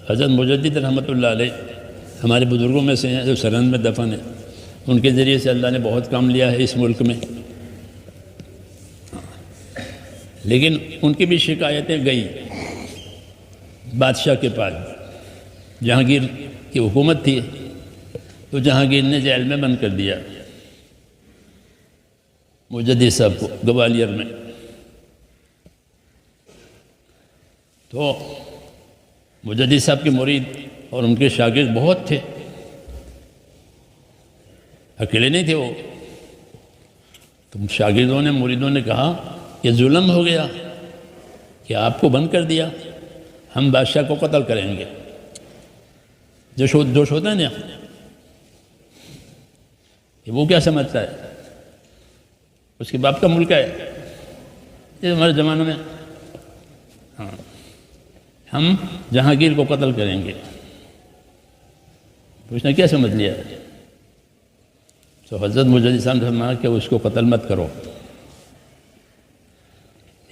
حضرت مجدد رحمۃ اللہ علیہ ہمارے بزرگوں میں سے ہیں جو سرہند میں دفن ہیں، ان کے ذریعے سے اللہ نے بہت کام لیا ہے اس ملک میں، لیکن ان کی بھی شکایتیں گئی بادشاہ کے پاس۔ جہانگیر کی حکومت تھی تو جہانگیر نے جیل میں بند کر دیا مجدد صاحب کو گوالیر میں۔ تو مجدد صاحب کے مرید اور ان کے شاگرد بہت تھے، اکیلے نہیں تھے وہ۔ تو شاگردوں نے مریدوں نے کہا کہ ظلم ہو گیا کہ آپ کو بند کر دیا، ہم بادشاہ کو قتل کریں گے۔ جوش ہوتا ہے نا کہ وہ کیا سمجھتا ہے، اس کے باپ کا ملک ہے یہ ہمارے زمانے میں، ہاں ہم جہانگیر کو قتل کریں گے۔ اس نے کیا سمجھ لیا؟ تو حضرت مجدد صاحب نے فرمایا کہ اس کو قتل مت کرو۔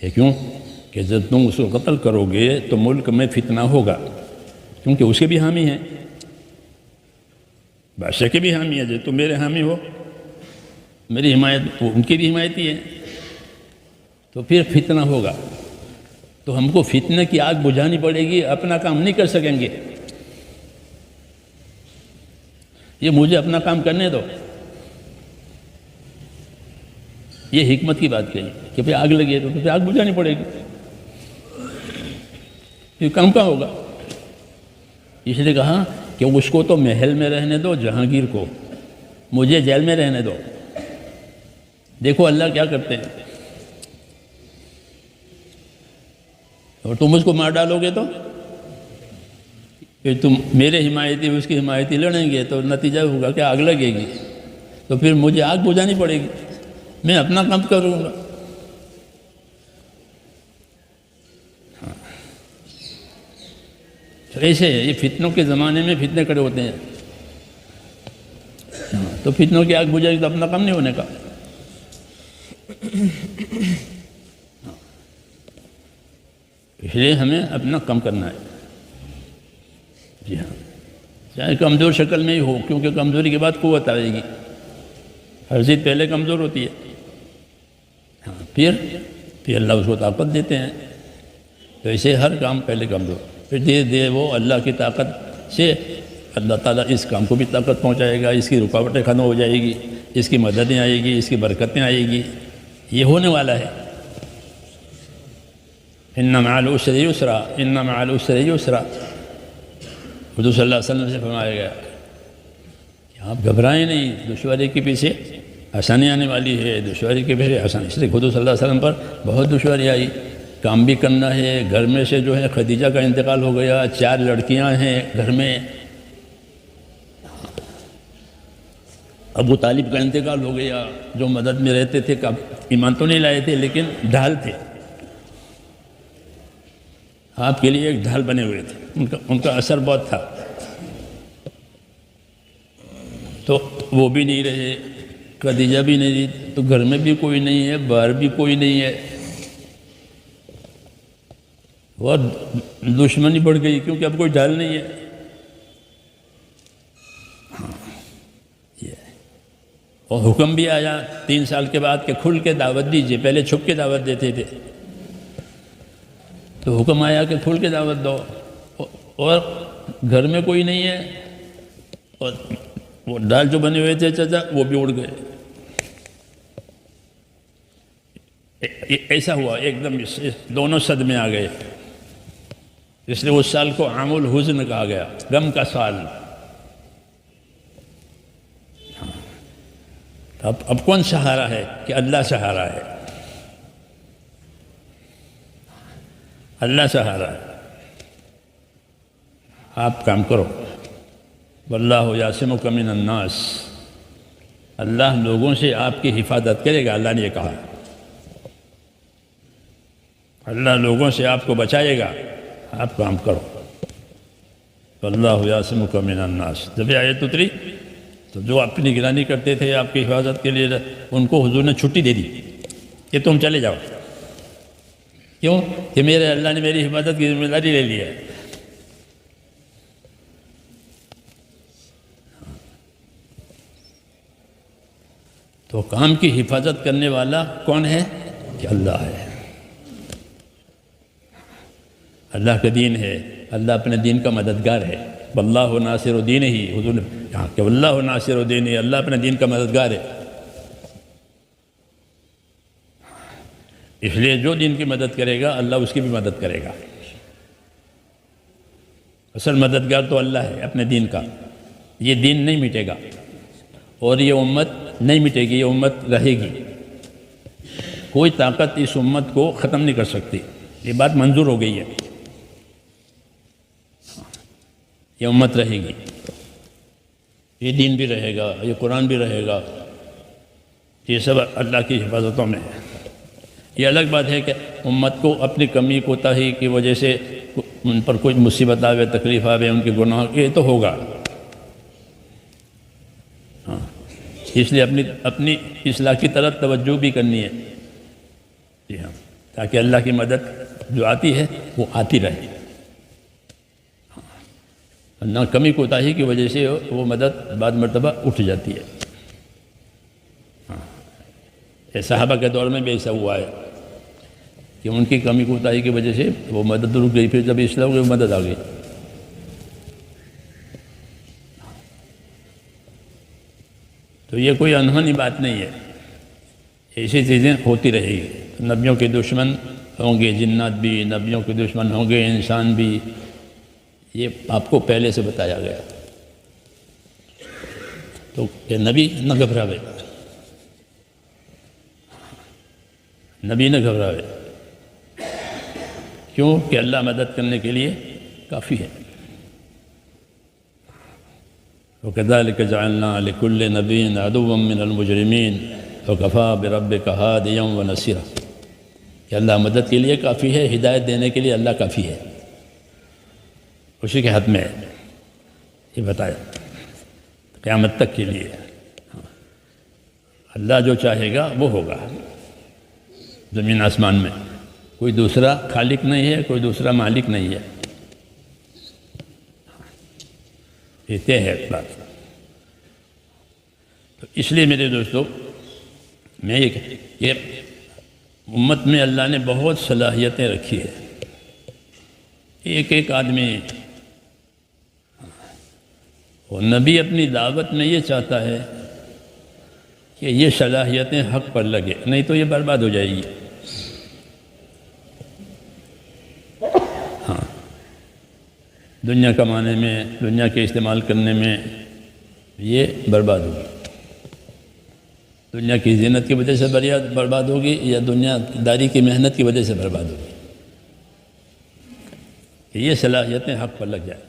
یہ کیوں کہ جب تم اس کو قتل کرو گے تو ملک میں فتنہ ہوگا، کیونکہ اس کے بھی حامی ہیں، بادشاہ کے بھی حامی ہے، جو تم میرے حامی ہو، میری حمایت ان کی بھی حمایتی ہے، تو پھر فتنہ ہوگا۔ تو ہم کو فتنہ کی آگ بجھانی پڑے گی، اپنا کام نہیں کر سکیں گے۔ یہ مجھے اپنا کام کرنے دو، یہ حکمت کی بات کہی کہ پھر آگ لگی ہے تو پھر آگ بجھانی پڑے گی، یہ کام کا ہوگا۔ اس لیے کہا کہ اس کو تو محل میں رہنے دو، جہانگیر کو مجھے جیل میں رہنے دو، دیکھو اللہ کیا کرتے ہیں۔ اور تم اس کو مار ڈالو گے تو پھر تم میرے حمایتی اس کی حمایتی لڑیں گے تو نتیجہ ہوگا کہ آگ لگے گی، تو پھر مجھے آگ بجھانی پڑے گی، میں اپنا کام کروں گا۔ تو ایسے یہ فتنوں کے زمانے میں فتنے کھڑے ہوتے ہیں، تو فتنوں کی آگ بجھے گی تو اپنا کام نہیں ہونے کا۔ اس لیے ہمیں اپنا کام کرنا ہے، جی ہاں، چاہے کمزور شکل میں ہی ہو، کیونکہ کمزوری کے بعد قوت آئے گی، ہر چیز پہلے کمزور ہوتی ہے، ہاں پھر اللہ اس کو طاقت دیتے ہیں۔ تو اسے ہر کام پہلے کمزور، پھر دھیرے دھیرے وہ اللہ کی طاقت سے اللہ تعالیٰ اس کام کو بھی طاقت پہنچائے گا، اس کی رکاوٹیں ختم ہو جائے گی، اس کی مددیں آئے گی، اس کی برکتیں آئے گی، یہ ہونے والا ہے۔ ان مع العسر یسرا، ان مع العسر یسرا، حضور صلی اللہ علیہ وسلم سے فرمایا گیا کہ آپ گھبرائیں نہیں، دشواری کے پیچھے آسانی آنے والی ہے، دشواری کے پیچھے آسانی۔ اس لیے حضور صلی اللہ علیہ وسلم پر بہت دشواری آئی، کام بھی کرنا ہے، گھر میں سے جو ہے خدیجہ کا انتقال ہو گیا، 4 لڑکیاں ہیں گھر میں، ابو طالب کا انتقال ہو گیا جو مدد میں رہتے تھے، ایمان تو نہیں لائے تھے لیکن ڈھال تھے، آپ کے لیے ایک ڈھال بنے ہوئے تھے، ان کا اثر بہت تھا۔ تو وہ بھی نہیں رہے، خدیجہ بھی نہیں رہی، تو گھر میں بھی کوئی نہیں ہے، باہر بھی کوئی نہیں ہے، اور دشمنی بڑھ گئی کیونکہ اب کوئی ڈھال نہیں ہے۔ اور حکم بھی آیا 3 سال کے بعد کہ کھل کے دعوت دیجیے، پہلے چھپ کے دعوت دیتے تھے، تو حکم آیا کہ کھل کے دعوت دو، اور گھر میں کوئی نہیں ہے، اور وہ ڈال جو بنے ہوئے تھے چچا وہ بھی اڑ گئے۔ ایسا ہوا ایک دم، دونوں صدمے آ گئے، اس لیے اس سال کو عام الحزن کہا گیا، غم کا سال۔ اب کون سہارا ہے کہ اللہ سہارا ہے، اللہ سہارا ہے۔ آپ کام کرو، واللہ یعصمک من الناس، اللہ لوگوں سے آپ کی حفاظت کرے گا، اللہ نے یہ کہا، اللہ لوگوں سے آپ کو بچائے گا، آپ کام کرو، واللہ یعصمک من الناس۔ جب یہ آیت اتری تو جو اپنی نگرانی کرتے تھے آپ کی حفاظت کے لیے، ان کو حضور نے چھٹی دے دی کہ تم چلے جاؤ، کیوں کہ میرے اللہ نے میری حفاظت کی ذمہ داری لے لی ہے۔ تو کام کی حفاظت کرنے والا کون ہے؟ کہ اللہ ہے، اللہ کا دین ہے، اللہ اپنے دین کا مددگار ہے۔ واللہ ناصر دین ہی، حضور نے کہا کہ واللہ ناصر دین ہی، اللہ اپنے دین کا مددگار ہے۔ اس لیے جو دین کی مدد کرے گا اللہ اس کی بھی مدد کرے گا۔ اصل مددگار تو اللہ ہے اپنے دین کا۔ یہ دین نہیں مٹے گا اور یہ امت نہیں مٹے گی، یہ امت رہے گی۔ کوئی طاقت اس امت کو ختم نہیں کر سکتی، یہ بات منظور ہو گئی ہے۔ یہ امت رہے گی، یہ دین بھی رہے گا، یہ قرآن بھی رہے گا، یہ سب اللہ کی حفاظتوں میں ہے۔ یہ الگ بات ہے کہ امت کو اپنی کمی کوتاہی کی وجہ سے ان پر کوئی مصیبت آوے، تکلیف آوے، ان کے گناہ، یہ تو ہوگا۔ ہاں، اس لیے اپنی اصلاح کی طرف توجہ بھی کرنی ہے، جی ہاں، تاکہ اللہ کی مدد جو آتی ہے وہ آتی رہے۔ نہ کمی کوتاہی کی وجہ سے وہ مدد بعد مرتبہ اٹھ جاتی ہے۔ ہاں، صحابہ کے دور میں بھی ایسا ہوا ہے کہ ان کی کمی کوتاہی کی وجہ سے وہ مدد رک گئی، پھر جب اصلاح ہو گئی مدد آ گئی۔ تو یہ کوئی انہونی بات نہیں ہے، ایسی چیزیں ہوتی رہے گی۔ نبیوں کے دشمن ہوں گے جنات بھی، نبیوں کے دشمن ہوں گے انسان بھی، یہ آپ کو پہلے سے بتایا گیا۔ تو کہ نبی نہ گھبراوے، نبی نہ گھبراوے، کیوں کہ اللہ مدد کرنے کے لیے کافی ہے۔ وَكَذَلِكَ جَعَلْنَا لِكُلِّ نَبِيٍّ عَدُوًّا مِّنَ الْمُجْرِمِينَ وَكَفَىٰ بِرَبِّكَ هَادِيًا وَنَصِيرًا، کہ اللہ مدد کے لیے کافی ہے، ہدایت دینے کے لیے اللہ کافی ہے، اسی کے حد میں ہے۔ یہ بتایا قیامت تک کے لیے اللہ جو چاہے گا وہ ہوگا۔ زمین آسمان میں کوئی دوسرا خالق نہیں ہے، کوئی دوسرا مالک نہیں ہے، یہ طے ہے بات۔ تو اس لیے میرے دوستو، میں یہ کہ امت میں اللہ نے بہت صلاحیتیں رکھی ہے۔ ایک ایک آدمی، اور نبی اپنی دعوت میں یہ چاہتا ہے کہ یہ صلاحیتیں حق پر لگے، نہیں تو یہ برباد ہو جائے گی۔ ہاں، دنیا کمانے میں، دنیا کے استعمال کرنے میں یہ برباد ہوگی، دنیا کی زینت کی وجہ سے برباد ہوگی یا دنیا داری کی محنت کی وجہ سے برباد ہوگی، کہ یہ صلاحیتیں حق پر لگ جائیں۔